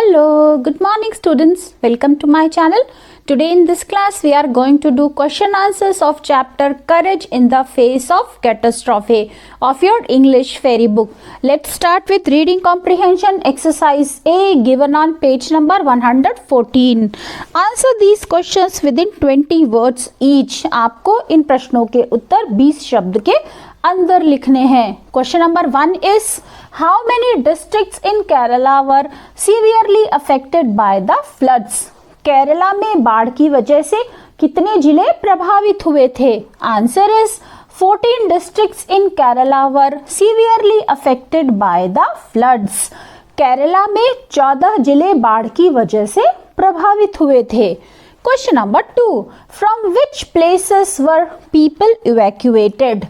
Hello, good morning students. Welcome to my channel. Today in this class we are going to do question answers of chapter Courage in the Face of Catastrophe of your English fairy book. Let's start with reading comprehension exercise A given on page number 114. Answer these questions within 20 words each. आपको इन प्रश्नों के उत्तर 20 शब्द के अंदर लिखने हैं. Question number 1 is how many districts in Kerala were severely affected by the floods. Kerala में बाढ़ की वजह से कितने जिले प्रभावित हुए थे. Answer is 14 districts in Kerala were severely affected by the floods. Kerala में 14 जिले बाढ़ की वजह से प्रभावित हुए थे. Question number 2 from which places were people evacuated.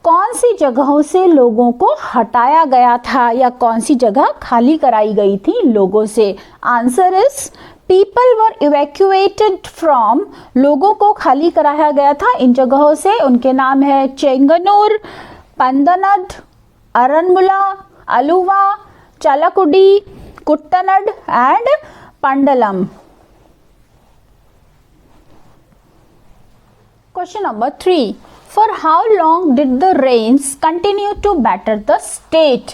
कौन सी जगहों से लोगों को हटाया गया था या कौन सी जगह खाली कराई गई थी लोगों से. Answer is people were evacuated from. लोगों को खाली कराया गया था इन जगहों से. उनके नाम है Chengannur, Pandanad, Aranmula, Aluva, Chalakudy, Kuttanad and Pandalam. Question number 3 For how long did the rains continue to batter the state?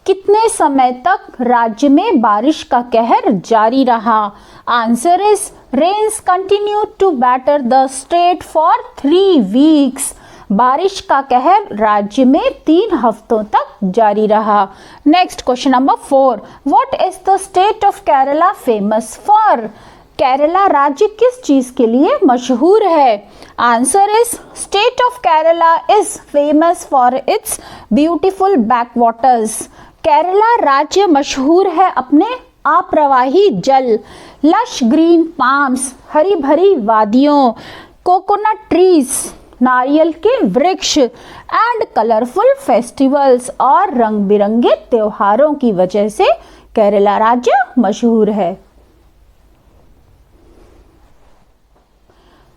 कितने समय तक राज्य में बारिश का कहर जारी रहा. Answer is rains continued to batter the state for 3 weeks. बारिश का कहर राज्य में 3 हफ्तों तक जारी रहा. Next question number 4 What is the state of Kerala famous for? Kerala राज्य किस चीज के लिए मशहूर है. Answer is state of Kerala is famous for its beautiful backwaters. Kerala राज्य मशहूर है अपने अप्रवाही जल, लश ग्रीन पाम्स, हरी भरी वादियों, कोकोनट ट्रीज, नारियल के वृक्ष एंड कलरफुल फेस्टिवल्स और रंग बिरंगे त्योहारों की वजह से केरला राज्य मशहूर है.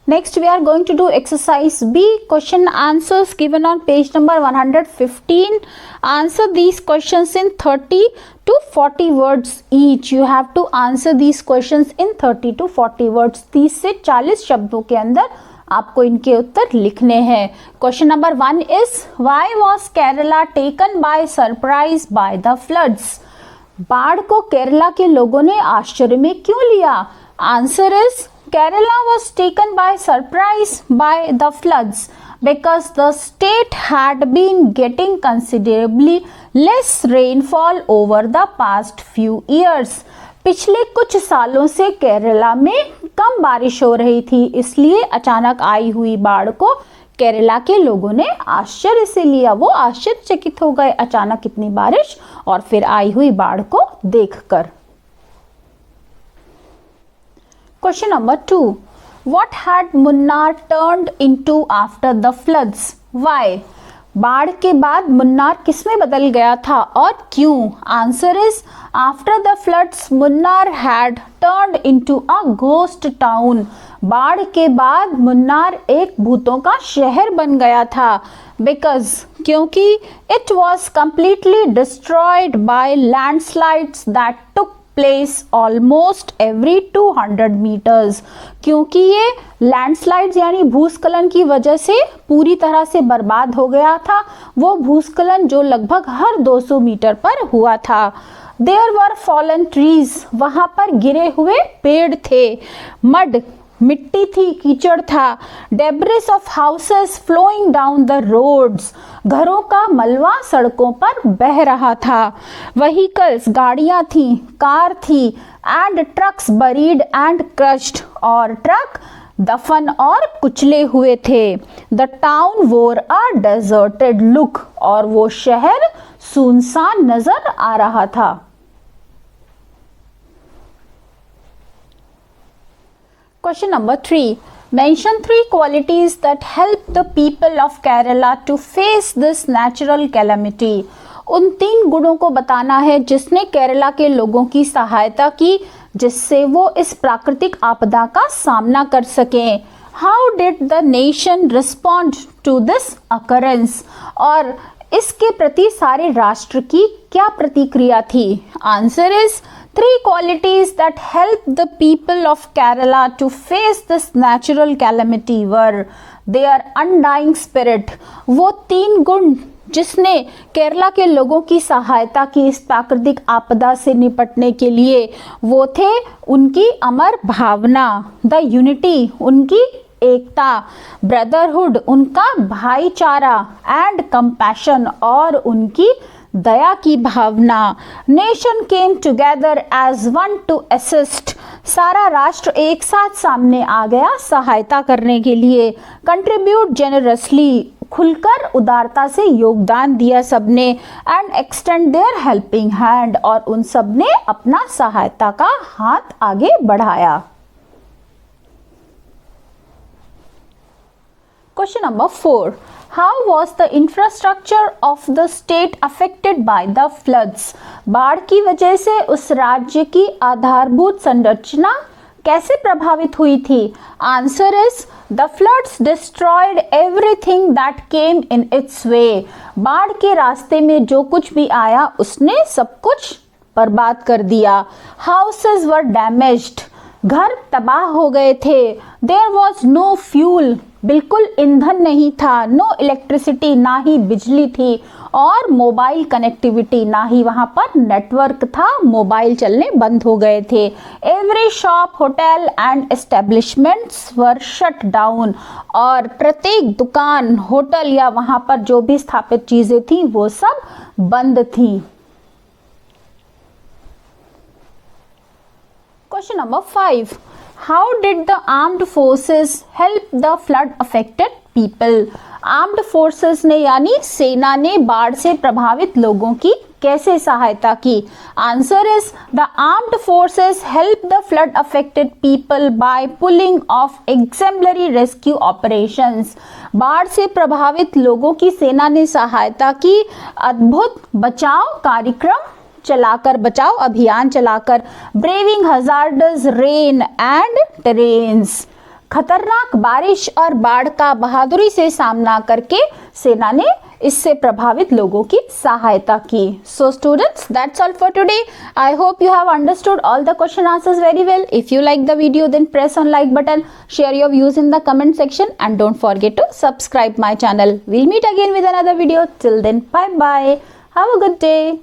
Next we are going to do exercise B, question answers given on page number 115. Answer these questions in 30 to 40 words each. You have to answer these questions in 30 to 40 words. 30 से 40 शब्दों के अंदर आपको इनके उत्तर लिखने हैं. Question number 1 is why was Kerala taken by surprise by the floods? बाढ़ को केरला के लोगों ने आश्चर्य में क्यों लिया. Answer is Kerala was taken by surprise by the floods because the state had been getting considerably less rainfall over the past few years. पिछले कुछ सालों से केरला में कम बारिश हो रही थी, इसलिए अचानक आई हुई बाढ़ को केरला के लोगों ने आश्चर्य से लिया. वो आश्चर्यचकित हो गए अचानक इतनी बारिश और फिर आई हुई बाढ़ को देखकर. Question number 2 What had Munnar turned into after the floods? Why? बाढ़ के बाद मुन्नार किसमें बदल गया था और क्यों. Answer is after the floods Munnar had turned into a ghost town. बाढ़ के बाद मुन्नार एक भूतों का शहर बन गया था. बिकॉज क्योंकि it was completely destroyed by landslides that took place almost every 200 metres. क्योंकि ये लैंडस्लाइड्स यानी भूस्खलन की वजह से पूरी तरह से बर्बाद हो गया था. वो भूस्खलन जो लगभग हर 200 मीटर पर हुआ था. There were fallen trees. वहां पर गिरे हुए पेड़ थे. मड मिट्टी थी, कीचड़ था. Debris of houses flowing down the roads. घरों का मलबा सड़कों पर बह रहा था. व्हीकल्स गाड़ियां थी, कार थी and trucks buried and crushed. और ट्रक दफन और कुचले हुए थे. द टाउन वोर अ डेजर्टेड लुक. और वो शहर सुनसान नजर आ रहा था. Question number 3 Mention 3 qualities that help the people of Kerala to face this natural calamity. उन 3 गुणों को बताना है जिसने केरला के लोगों की सहायता की जिससे वो इस प्राकृतिक आपदा का सामना कर सकें. How did the nation respond to this occurrence? और इसके प्रति सारे राष्ट्र की क्या प्रतिक्रिया थी. Answer is Three qualities that help the people of Kerala to face this natural calamity were their undying spirit. वो 3 गुण जिसने केरला के लोगों की सहायता की इस प्राकृतिक आपदा से निपटने के लिए, वो थे उनकी अमर भावना, द यूनिटी उनकी एकता, ब्रदरहुड उनका भाईचारा, एंड कंपैशन और उनकी दया की भावना। Nation came together as one to assist, सारा राष्ट्र एक साथ सामने आ गया सहायता करने के लिए। कंट्रीब्यूट जेनरसली, खुलकर उदारता से योगदान दिया सबने। And extend their helping hand, और उन सब ने अपना सहायता का हाथ आगे बढ़ाया। Question number 4. How was the infrastructure of the state affected by the floods? बाढ़ की वजह से उस राज्य की आधारभूत संरचना कैसे प्रभावित हुई थी? Answer is the floods destroyed everything that came in its way. बाढ़ के रास्ते में जो कुछ भी आया उसने सब कुछ बर्बाद कर दिया। Houses were damaged. घर तबाह हो गए थे। There was no fuel. बिल्कुल ईंधन नहीं था। नो इलेक्ट्रिसिटी, ना ही बिजली थी। और मोबाइल कनेक्टिविटी, ना ही वहाँ पर नेटवर्क था, मोबाइल चलने बंद हो गए थे। Every shop, hotel and establishments were shut down, और प्रत्येक दुकान, होटल या वहाँ पर जो भी स्थापित चीजें थी वो सब बंद थी। Question number 5. How did the armed forces help the flood affected people? Armed forces ने यानी सेना ने बाढ़ से प्रभावित लोगों की कैसे सहायता की? Answer is the armed forces helped the flood affected people by pulling off exemplary rescue operations. बाढ़ से प्रभावित लोगों की सेना ने सहायता की अद्भुत बचाव कार्यक्रम चलाकर, बचाव अभियान चलाकर। Braving hazardous rain and terrains, खतरनाक बारिश और बाढ़ का बहादुरी से सामना करके सेना ने इससे प्रभावित लोगों की सहायता की। So students, that's all for today. I hope you have understood all the question answers very well. If you like the video then press on like button, share your views in the comment section and don't forget to subscribe my channel. We'll meet again with another video. Till then, bye bye, have a good day.